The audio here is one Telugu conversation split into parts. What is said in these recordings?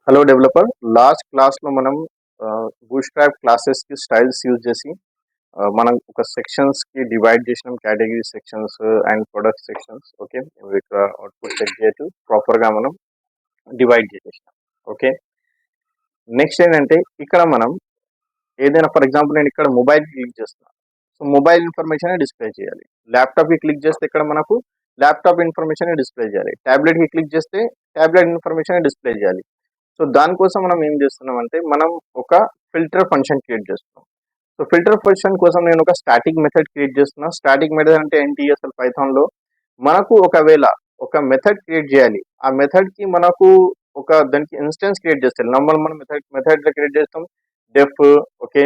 Hello developer. లాస్ట్ క్లాస్లో మనం బూట్‌స్ట్రాప్ క్లాసెస్కి స్టైల్స్ యూజ్ చేసి మనం ఒక సెక్షన్స్కి డివైడ్ చేసినాం. Category sections and product sections. Okay, ఇక్కడ అవుట్పుట్ చెక్ చేయొచ్చు. ప్రాపర్గా మనం డివైడ్ చేసేసినాం. ఓకే, నెక్స్ట్ ఏంటంటే ఇక్కడ మనం ఏదైనా ఫర్ ఎగ్జాంపుల్ నేను ఇక్కడ మొబైల్ క్లిక్ చేస్తున్నాను. సో మొబైల్ ఇన్ఫర్మేషన్ డిస్ప్లే చేయాలి. ల్యాప్టాప్కి క్లిక్ చేస్తే ఇక్కడ మనకు ల్యాప్టాప్ ఇన్ఫర్మేషన్ డిస్ప్లే చేయాలి. ట్యాబ్లెట్కి క్లిక్ చేస్తే ట్యాబ్లెట్ ఇన్ఫర్మేషన్ డిస్ప్లే చేయాలి. సో దానికోసం మనం ఏం చేస్తున్నాం అంటే మనం ఒక ఫిల్టర్ ఫంక్షన్ క్రియేట్ చేస్తున్నాం. సో ఫిల్టర్ ఫంక్షన్ కోసం నేను ఒక స్టాటిక్ మెథడ్ క్రియేట్ చేస్తున్నా. స్టాటిక్ మెథడ్ అంటే ఏంటి? అసలు పైథాన్లో మనకు ఒకవేళ ఒక మెథడ్ క్రియేట్ చేయాలి. ఆ మెథడ్కి మనకు ఒక దానికి ఇన్స్టెన్స్ క్రియేట్ చేస్తాం. నార్మల్ మనం మెథడ్ క్రియేట్ చేస్తాం. డెఫ్ ఓకే,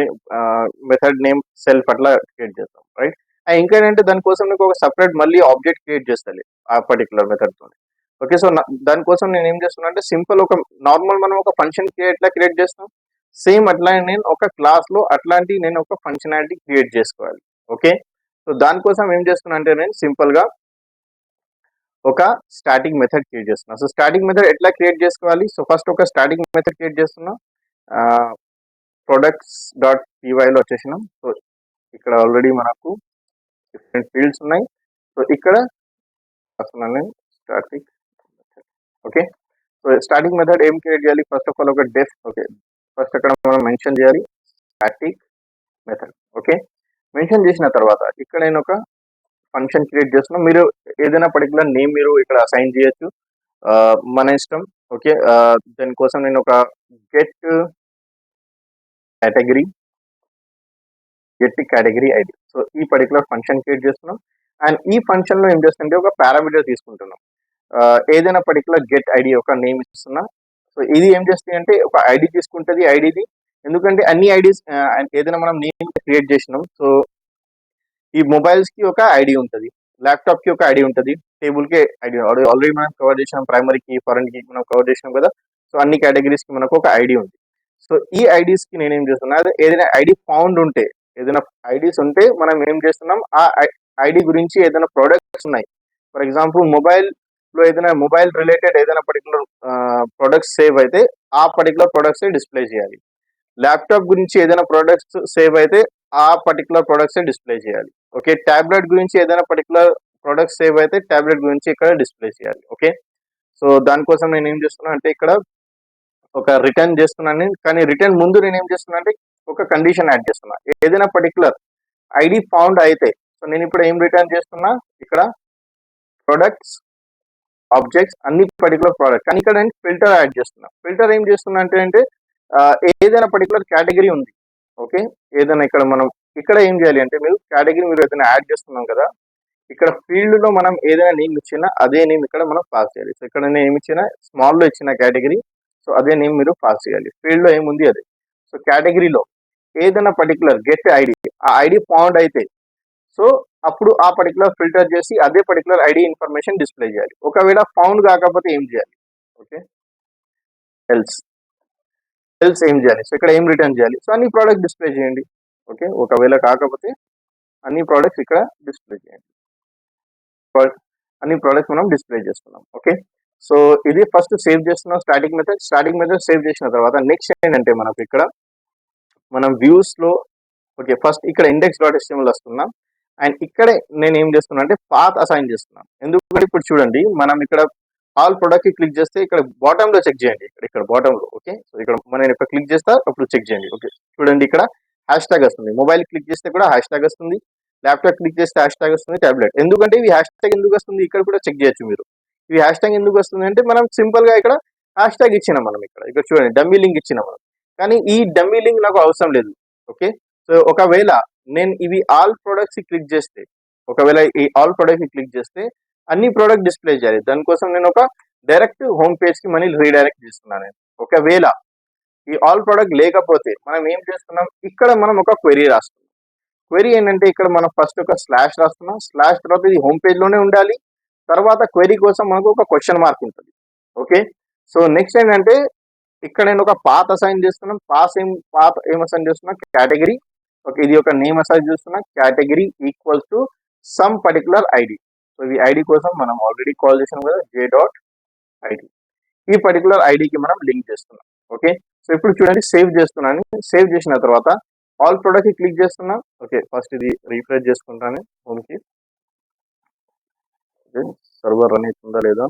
మెథడ్ నేమ్ సెల్ఫ్ అట్లా క్రియేట్ చేస్తాం, రైట్. ఇంకేంటంటే దానికోసం నీకు ఒక సపరేట్ మళ్ళీ ఆబ్జెక్ట్ క్రియేట్ చేస్తాను ఆ పర్టికులర్ మెథడ్తో. ఓకే, సో దానికోసం నేను ఏం చేస్తున్నా అంటే సింపుల్ ఒక నార్మల్ మనం ఒక ఫంక్షన్ ఎట్లా క్రియేట్ చేస్తాం సేమ్ అట్లా నేను ఒక క్లాస్లో అట్లాంటి నేను ఒక ఫంక్షనాలిటీ క్రియేట్ చేసుకోవాలి. ఓకే, సో దానికోసం ఏం చేస్తున్నా అంటే నేను సింపుల్గా ఒక స్టాటిక్ మెథడ్ క్రియేట్ చేస్తున్నా. సో స్టాటిక్ మెథడ్ ఎట్లా క్రియేట్ చేసుకోవాలి? సో ఫస్ట్ ఒక స్టాటిక్ మెథడ్ క్రియేట్ చేస్తున్నా. ప్రొడక్ట్స్ డాట్ పీవైలో వచ్చేసినాం. సో ఇక్కడ ఆల్రెడీ మనకు డిఫరెంట్ ఫీల్డ్స్ ఉన్నాయి. సో ఇక్కడ వస్తున్నాను నేను static. Okay, so static method ఏం క్రియేట్ చేయాలి? ఫస్ట్ ఆఫ్ ఆల్ ఒక డెఫ్. ఓకే, ఫస్ట్ అక్కడ మనం మెన్షన్ చేయాలి స్టాటిక్ మెథడ్. ఓకే, మెన్షన్ చేసిన తర్వాత ఇక్కడ నేను ఒక ఫంక్షన్ క్రియేట్ చేస్తున్నాను. మీరు ఏదైనా పర్టికులర్ నేమ్ మీరు ఇక్కడ అసైన్ చేయొచ్చు, మన ఇష్టం. ఓకే, దానికోసం నేను ఒక గెట్ కేటగిరీ ఐడి. సో ఈ పర్టికులర్ ఫంక్షన్ క్రియేట్ చేస్తున్నాం. అండ్ ఈ ఫంక్షన్లో ఏం చేస్తుంటే ఒక పారామీటర్ తీసుకుంటున్నాం. ఏదైనా పర్టికులర్ గెట్ ఐడి ఒక నేమ్ ఇస్తున్నా. సో ఇది ఏం చేస్తుంది అంటే ఒక ఐడి తీసుకుంటుంది ఐడిది. ఎందుకంటే అన్ని ఐడీస్ ఏదైనా మనం నేమ్ క్రియేట్ చేసినాం. సో ఈ మొబైల్స్కి ఒక ఐడి ఉంటుంది, ల్యాప్టాప్కి ఒక ఐడి ఉంటుంది, టేబుల్కి ఐడి ఆల్రెడీ మనం కవర్ చేసినాం. ప్రైమరీకి ఫారెన్కి మనం కవర్ చేసినాం కదా. సో అన్ని కేటగిరీస్కి మనకు ఒక ఐడి ఉంది. సో ఈ ఐడీస్కి నేను ఏం చేస్తున్నా, అదే ఏదైనా ఐడి ఫౌండ్ ఉంటే ఏదైనా ఐడీస్ ఉంటే మనం ఏం చేస్తున్నాం ఆ ఐడి గురించి ఏదైనా ప్రోడక్ట్స్ ఉన్నాయి. ఫర్ ఎగ్జాంపుల్ మొబైల్లో ఏదైనా మొబైల్ రిలేటెడ్ ఏదైనా పర్టికులర్ ప్రొడక్ట్స్ సేవ్ అయితే ఆ పర్టికులర్ ప్రొడక్ట్స్ డిస్ప్లే చేయాలి. ల్యాప్టాప్ గురించి ఏదైనా ప్రొడక్ట్స్ సేవ్ అయితే ఆ పర్టికులర్ ప్రొడక్ట్స్ డిస్ప్లే చేయాలి. ఓకే, ట్యాబ్లెట్ గురించి ఏదైనా పర్టికులర్ ప్రొడక్ట్స్ సేవ్ అయితే ట్యాబ్లెట్ గురించి ఇక్కడ డిస్ప్లే చేయాలి. ఓకే, సో దానికోసం నేను ఏం చేస్తున్నా అంటే ఇక్కడ ఒక రిటర్న్ చేస్తున్నాను. కానీ రిటర్న్ ముందు నేను ఏం చేస్తున్నా అంటే ఒక కండిషన్ యాడ్ చేస్తున్నా. ఏదైనా పర్టికులర్ ఐడి ఫౌండ్ అయితే సో నేను ఇప్పుడు ఏం రిటర్న్ చేస్తున్నా, ఇక్కడ ప్రొడక్ట్స్ ఆబ్జెక్ట్స్ అన్ని పర్టికులర్ ప్రోడక్ట్. కానీ ఇక్కడ నేను ఫిల్టర్ యాడ్ చేస్తున్నా. ఫిల్టర్ ఏం చేస్తున్నా అంటే ఏదైనా పర్టికులర్ కేటగిరీ ఉంది. ఓకే, ఏదైనా ఇక్కడ మనం ఇక్కడ ఏం చేయాలి అంటే మీరు కేటగిరీ మీరు ఏదైనా యాడ్ చేస్తున్నాం కదా, ఇక్కడ ఫీల్డ్లో మనం ఏదైనా నేమ్ ఇచ్చినా అదే నేమ్ ఇక్కడ మనం పాస్ చేయాలి. సో ఇక్కడ నేను ఏమి ఇచ్చినా స్మాల్లో ఇచ్చిన కేటగిరీ, సో అదే నేమ్ మీరు పాస్ చేయాలి. ఫీల్డ్లో ఏముంది అదే. సో కేటగిరీలో ఏదైనా పర్టికులర్ గెట్ ఐడి, ఆ ఐడి ఫౌండ్ అయితే సో అప్పుడు ఆ పర్టికులర్ ఫిల్టర్ చేసి అదే పర్టికులర్ ఐడి ఇన్ఫర్మేషన్ డిస్ప్లే చేయాలి. ఒకవేళ ఫౌండ్ కాకపోతే ఏం చేయాలి? ఓకే, ఎల్స్ ఏం చేయాలి? సో ఇక్కడ ఏం రిటర్న్ చేయాలి? సో అన్ని ప్రోడక్ట్ డిస్ప్లే చేయండి. ఓకే, ఒకవేళ కాకపోతే అన్ని ప్రోడక్ట్స్ ఇక్కడ డిస్ప్లే చేయండి. అన్ని ప్రోడక్ట్స్ మనం డిస్ప్లే చేస్తున్నాం. ఓకే, సో ఇది ఫస్ట్ సేవ్ చేస్తున్నాం స్టాటిక్ మెథడ్ సేవ్ చేసిన తర్వాత నెక్స్ట్ ఏంటంటే మనకు ఇక్కడ మనం వ్యూస్లో ఓకే ఫస్ట్ ఇక్కడ index.html వస్తున్నాం. అండ్ ఇక్కడే నేను ఏం చేస్తున్నా అంటే పాత్ అసైన్ చేస్తున్నాను. ఎందుకంటే ఇప్పుడు చూడండి మనం ఇక్కడ ఆల్ ప్రొడక్ట్ క్లిక్ చేస్తే ఇక్కడ బాటంలో చెక్ చేయండి. ఇక్కడ బాటంలో ఓకే, సో ఇక్కడ మనం ఇక్కడ క్లిక్ చేస్తా అప్పుడు చెక్ చేయండి. ఓకే, చూడండి ఇక్కడ హ్యాష్ ట్యాగ్ వస్తుంది. మొబైల్ క్లిక్ చేస్తే కూడా హ్యాష్ ట్యాగ్ వస్తుంది, ల్యాప్టాప్ క్లిక్ చేస్తే హ్యాష్ ట్యాగ్ వస్తుంది, ట్యాబ్లెట్. ఎందుకంటే ఇవి హ్యాష్ ట్యాగ్ ఎందుకు వస్తుంది ఇక్కడ కూడా చెక్ చేయొచ్చు మీరు. ఇవి హ్యాష్ ట్యాగ్ ఎందుకు వస్తుంది అంటే మనం సింపుల్గా ఇక్కడ హ్యాష్ ట్యాగ్ ఇచ్చినాం. మనం ఇక్కడ చూడండి డమ్మీ లింక్ ఇచ్చినాం మనం, కానీ ఈ డమ్మీ లింక్ నాకు అవసరం లేదు. ఓకే, సో ఒకవేళ నేను ఇవి ఆల్ ప్రొడక్ట్స్ క్లిక్ చేస్తే ఒకవేళ ఈ ఆల్ ప్రొడక్ట్స్ క్లిక్ చేస్తే అన్ని ప్రోడక్ట్ డిస్ప్లే చేయాలి. దానికోసం నేను ఒక డైరెక్ట్ హోమ్ పేజ్కి మనీ రీడైరెక్ట్ చేస్తున్నాను. ఒకవేళ ఈ ఆల్ ప్రొడక్ట్ లేకపోతే మనం ఏం చేస్తున్నాం, ఇక్కడ మనం ఒక క్వెరీ రాస్తున్నాం. క్వెరీ ఏంటంటే ఇక్కడ మనం ఫస్ట్ ఒక స్లాష్ రాస్తున్నాం. స్లాష్ తర్వాత ఇది హోమ్ పేజ్లోనే ఉండాలి. తర్వాత క్వెరీ కోసం మనకు ఒక క్వశ్చన్ మార్క్ ఉంటుంది. ఓకే, సో నెక్స్ట్ ఏంటంటే ఇక్కడ నేను ఒక పాత్ అసైన్ చేస్తున్నాం. పాత్ ఏం అసైన్ చేస్తున్నా, కేటగిరీ. ఓకే, ఇది ఒక నేమ్ అసైన్ చేస్తున్నా. Category equals to some particular ID. So ఈ ఐడి కోసం మనం ఆల్రెడీ కాల్ చేసాం కదా j.id. ఈ పర్టికులర్ ఐడికి మనం లింక్ చేస్తున్నాం. ఓకే. సో ఇప్పుడు చూడండి సేవ్ చేస్తున్నాను. సేవ్ చేసిన తర్వాత ఆల్ ప్రొడక్ట్ క్లిక్ చేస్తున్నా. ఓకే, ఫస్ట్ ఇది రీఫ్రెష్ చేసుకుంటాను హోమ్కి. ఓకే, సర్వర్ రన్ అవుతుందా లేదా?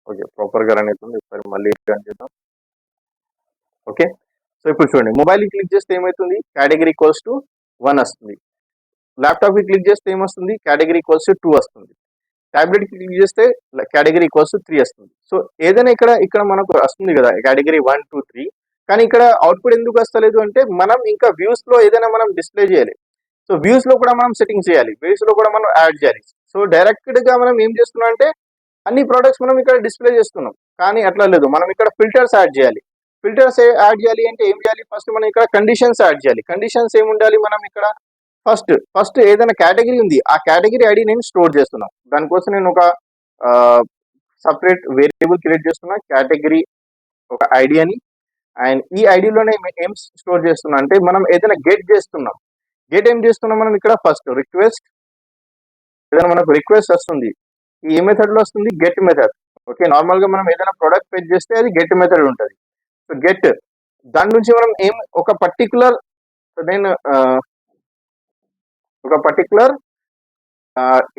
ఓకే, ప్రాపర్గా రన్ అవుతుంది. ఒకసారి మళ్ళీ రన్ చేద్దాం. ఓకే, సో ఇప్పుడు చూడండి మొబైల్ క్లిక్ చేస్తే ఏమవుతుంది? కేటగిరీ ఈక్వల్స్ టు 1 వస్తుంది. ల్యాప్టాప్ క్లిక్ చేస్తే ఏమొస్తుంది? కేటగిరీ ఈక్వల్స్ టు 2 వస్తుంది. టాబ్లెట్ క్లిక్ చేస్తే కేటగిరీ ఈక్వల్స్ టు 3 వస్తుంది. సో ఏదైనా ఇక్కడ మనకు వస్తుంది కదా కేటగిరీ 1, 2, 3. కానీ ఇక్కడ అవుట్పుట్ ఎందుకు వస్తలేదు అంటే మనం ఇంకా వ్యూస్ లో ఏదైనా మనం డిస్ప్లే చేయాలి. సో వ్యూస్ లో కూడా మనం సెట్టింగ్స్ చేయాలి, వ్యూస్ లో కూడా మనం యాడ్ చేయాలి. సో డైరెక్ట్ గా మనం ఏం చేస్తున్నాం అంటే అన్ని ప్రోడక్ట్స్ మనం ఇక్కడ డిస్ప్లే చేస్తున్నాం. కానీ అట్లా లేదు, మనం ఇక్కడ ఫిల్టర్స్ యాడ్ చేయాలి. ఫిల్టర్స్ యాడ్ చేయాలి అంటే ఏం చేయాలి? ఫస్ట్ మనం ఇక్కడ కండిషన్స్ యాడ్ చేయాలి. కండిషన్స్ ఏమి ఉండాలి? మనం ఇక్కడ ఫస్ట్ ఏదైనా కేటగిరీ ఉంది, ఆ కేటగిరీ ఐడి నేను స్టోర్ చేస్తున్నాను. దానికోసం నేను ఒక సపరేట్ వేరియబుల్ క్రియేట్ చేస్తున్నా, కేటగిరీ ఒక ఐడి అని. అండ్ ఈ ఐడిలోనే ఏం స్టోర్ చేస్తున్నా అంటే మనం ఏదైనా గెట్ చేస్తున్నాం. గెట్ ఏం చేస్తున్నాం మనం ఇక్కడ? ఫస్ట్ రిక్వెస్ట్, ఏదైనా మనకు రిక్వెస్ట్ వస్తుంది, ఈ ఏ మెథడ్ లో వస్తుంది? Get method. ఓకే, నార్మల్ గా మనం ఏదైనా ప్రొడక్ట్ ఫెచ్ చేస్తే అది గెట్ మెథడ్ ఉంటుంది. సో గెట్ దాని నుంచి మనం ఒక పర్టికులర్ నేను ఒక పర్టికులర్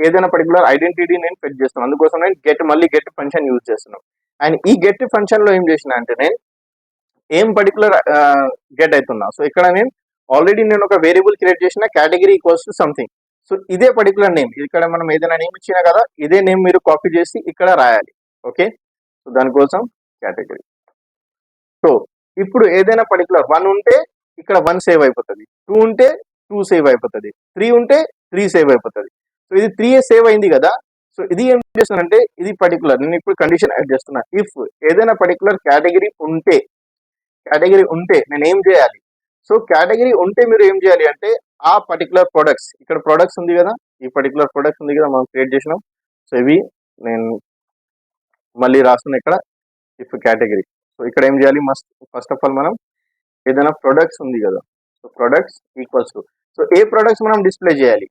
ఏదైనా పర్టికులర్ ఐడెంటిటీ నేను ఫెచ్ చేస్తున్నాను. అందుకోసం నేను గెట్ ఫంక్షన్ యూజ్ చేస్తున్నాను. అండ్ ఈ గెట్ ఫంక్షన్ లో ఏం చేసిన అంటే నేను ఏం పర్టికులర్ గెట్ అవుతున్నా. సో ఇక్కడ నేను ఆల్రెడీ ఒక వేరియబుల్ క్రియేట్ చేసిన, category equals to something. So ఇదే పర్టికులర్ నేమ్, ఇక్కడ మనం ఏదైనా నేమ్ ఇచ్చినా కదా, ఇదే నేమ్ మీరు కాపీ చేసి ఇక్కడ రాయాలి. ఓకే, సో దానికోసం కేటగిరీ. సో ఇప్పుడు ఏదైనా పర్టికులర్ 1 ఉంటే ఇక్కడ 1 సేవ్ అయిపోతుంది, 2 ఉంటే 2 సేవ్ అయిపోతుంది, 3 ఉంటే 3 సేవ్ అయిపోతుంది. సో ఇది 3 సేవ్ అయింది కదా. సో ఇది ఏం చేస్తున్నానంటే ఇది పర్టికులర్ నేను ఇప్పుడు కండిషన్ యాడ్ చేస్తున్నా. ఇఫ్ ఏదైనా పర్టికులర్ కేటగిరీ ఉంటే నేను ఏం చేయాలి? సో కేటగిరీ ఉంటే మీరు ఏం చేయాలి అంటే ఆ పర్టికులర్ ప్రొడక్ట్స్, ఇక్కడ ప్రొడక్ట్స్ ఉంది కదా, ఈ పర్టికులర్ ప్రొడక్ట్స్ ఉంది కదా మనం క్రియేట్ చేసినాం. సో ఇవి నేను మళ్ళీ రాస్తున్నా ఇక్కడ ఇఫ్ కేటగిరీ. సో ఇక్కడ ఏం చేయాలి? ఫస్ట్ ఆఫ్ ఆల్ మనం ఏదైనా ప్రొడక్ట్స్ ఉంది కదా, so products equals to, so ఏ ప్రొడక్ట్స్ మనం డిస్ప్లే చేయాలి?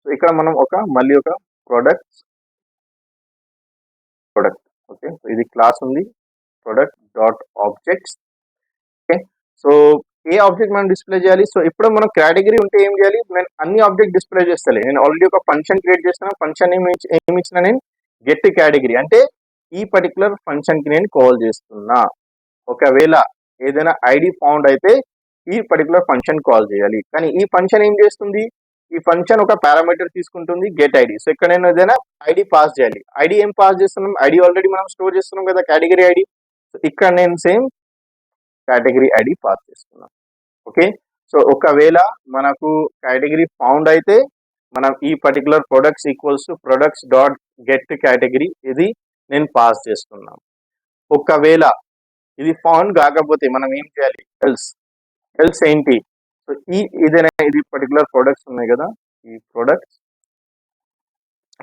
సో ఇక్కడ మనం మళ్ళీ ఒక ప్రొడక్ట్. ఓకే, ఇది క్లాస్ ఉంది product dot objects. Okay, so ఏ ఆబ్జెక్ట్ మనం డిస్ప్లే చేయాలి? సో ఇప్పుడు మనం కేటగిరీ ఉంటే ఏం చేయాలి? నేను అన్ని ఆబ్జెక్ట్ డిస్ప్లే చేస్తాను. నేను ఆల్రెడీ ఒక ఫంక్షన్ క్రియేట్ చేస్తున్నా. ఫంక్షన్ ఏమి ఇచ్చిన నేను గెట్ కేటగిరీ, అంటే ఈ పర్టికులర్ ఫంక్షన్ కి నేను కాల్ చేస్తున్నా. ఒకవేళ ఏదైనా ఐడి ఫౌండ్ అయితే ఈ పర్టికులర్ ఫంక్షన్ కాల్ చేయాలి. కానీ ఈ ఫంక్షన్ ఏం చేస్తుంది? ఈ ఫంక్షన్ ఒక పారామీటర్ తీసుకుంటుంది గెట్ ఐడి. సో ఇక్కడ నేను ఏదైనా ఐడి పాస్ చేయాలి. ఐడి ఏం పాస్ చేస్తున్నాం? ఐడి ఆల్రెడీ మనం స్టోర్ చేస్తున్నాం కదా, కేటగిరీ ఐడి. సో ఇక్కడ నేను సేమ్ కేటగిరీ ఐడి పాస్ చేస్తున్నాం. ఓకే, సో ఒకవేళ మనకు కేటగిరీ ఫౌండ్ అయితే మనం ఈ particular products equals to products dot get category ఇది నేను పాస్ చేస్తున్నాం. ఒకవేళ ఇది ఫౌండ్ కాకపోతే మనం ఏం చేయాలి? ఎల్స్ ఏంటి? సో ఇది పర్టికులర్ ప్రొడక్ట్స్ ఉన్నాయి కదా, ఈ ప్రొడక్ట్స్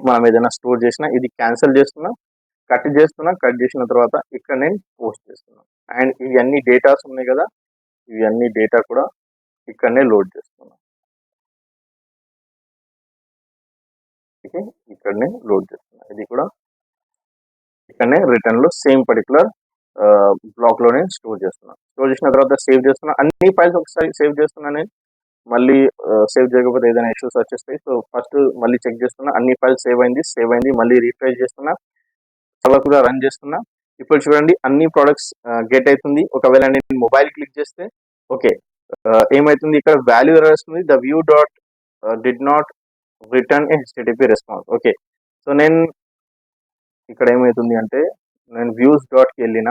మనం ఏదైనా స్టోర్ చేసినా ఇది క్యాన్సిల్ చేస్తున్నా, కట్ చేసిన తర్వాత ఇక్కడ నేను పోస్ట్ చేస్తున్నాను. అండ్ ఇవన్నీ డేటాస్ ఉన్నాయి కదా, ఇవన్నీ డేటా కూడా ఇక్కడనే లోడ్ చేస్తున్నాం. ఓకే, ఇక్కడనే లోడ్ చేస్తున్నా. ఇది కూడా ఇక్కడనే రిటర్న్ లో సేమ్ పర్టికులర్ బ్లాక్ లో నేను స్టోర్ చేసిన తర్వాత సేవ్ చేస్తున్నా. అన్ని ఫైల్స్ ఒకసారి సేవ్ చేస్తున్నా. నేను మళ్ళీ సేవ్ చేయకపోతే ఏదైనా ఇష్యూస్ వచ్చేస్తాయి. సో ఫస్ట్ మళ్ళీ చెక్ చేస్తున్నా, అన్ని ఫైల్స్ సేవ్ అయింది. మళ్ళీ రీఫ్రెష్ చేస్తున్నా, సర్వర్ కూడా రన్ చేస్తున్నా. ఇప్పుడు చూడండి అన్ని ప్రొడక్ట్స్ గెట్ అవుతుంది. ఒకవేళ నేను మొబైల్ క్లిక్ చేస్తే ఓకే ఏమైతుంది? ఇక్కడ వాల్యూ ఎర్రర్ వస్తుంది, the view dot did not return A HTTP response. Okay, so నేను ఇక్కడ ఏమైతుంది అంటే నేను వ్యూస్ డాట్కి వెళ్ళిన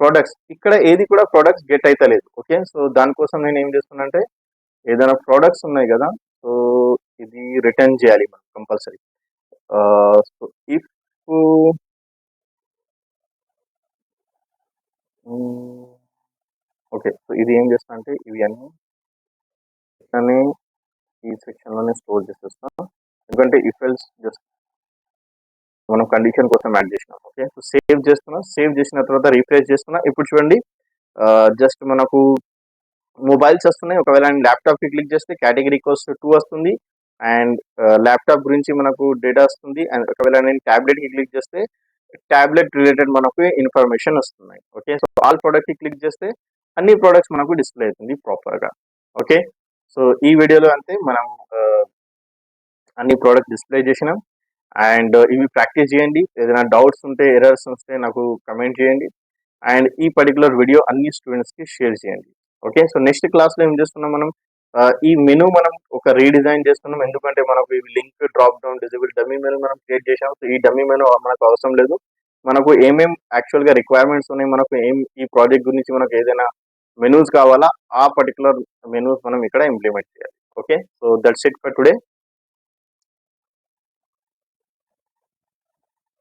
ప్రొడక్ట్స్, ఇక్కడ ఏది కూడా ప్రొడక్ట్స్ గెట్ అయితే లేదు. ఓకే, సో దానికోసం నేను ఏం చేస్తున్నా అంటే ఏదైనా ప్రొడక్ట్స్ ఉన్నాయి కదా, సో ఇది రిటర్న్ చేయాలి మనం compulsory. So if okay, so ఇది ఏం చేస్తా అంటే ఇవి అన్ని ఈ సెక్షన్ లోనే స్టోర్ చేసేస్తాం. ఎందుకంటే ఇఫ్ ఎల్స్ జస్ట్ మనం కండిషన్ కోసం యాడ్ చేసినాం. ఓకే, సో సేవ్ చేసిన తర్వాత రీఫ్రెష్ చేస్తున్నా. ఇప్పుడు చూడండి జస్ట్ మనకు మొబైల్స్ వస్తున్నాయి. ఒకవేళ ల్యాప్టాప్ కి క్లిక్ చేస్తే కేటగిరీ ఈక్వల్స్ టు 2 వస్తుంది. అండ్ ల్యాప్టాప్ గురించి మనకు డేటా వస్తుంది. అండ్ ఒకవేళ నేను టాబ్లెట్ కి క్లిక్ చేస్తే టాబ్లెట్ రిలేటెడ్ మనకు ఇన్ఫర్మేషన్ వస్తున్నాయి. Okay, so all product click చేస్తే అన్ని ప్రోడక్ట్స్ మనకు డిస్ప్లే అవుతుంది ప్రాపర్గా. ఓకే, సో ఈ వీడియోలో అంతే మనం అన్ని ప్రోడక్ట్ డిస్ప్లే చేసినాం. అండ్ ఇవి ప్రాక్టీస్ చేయండి. ఏదైనా డౌట్స్ ఉంటే, ఎర్రర్స్ వస్తే నాకు కమెంట్ చేయండి. అండ్ ఈ పర్టికులర్ వీడియో అన్ని స్టూడెంట్స్కి షేర్ చేయండి. ఓకే, సో నెక్స్ట్ క్లాస్లో ఏం చేస్తున్నాం మనం, ఈ మెనూ మనం ఒక రీడిజైన్ చేస్తున్నాం. ఎందుకంటే మనకు ఈ link drop down disable dummy menu మనం క్రియేట్ చేసాం. సో ఈ డమ్మీ మెనూ మనకు అవసరం లేదు. మనకు ఏమేం యాక్చువల్గా రిక్వైర్మెంట్స్ ఉన్నాయి, మనకు ఈ ప్రాజెక్ట్ గురించి మనకు ఏదైనా మెనూస్ కావాలా, ఆ పర్టికులర్ మెనూస్ మనం ఇక్కడ ఇంప్లిమెంట్ చేయాలి. Okay, so that's it for today.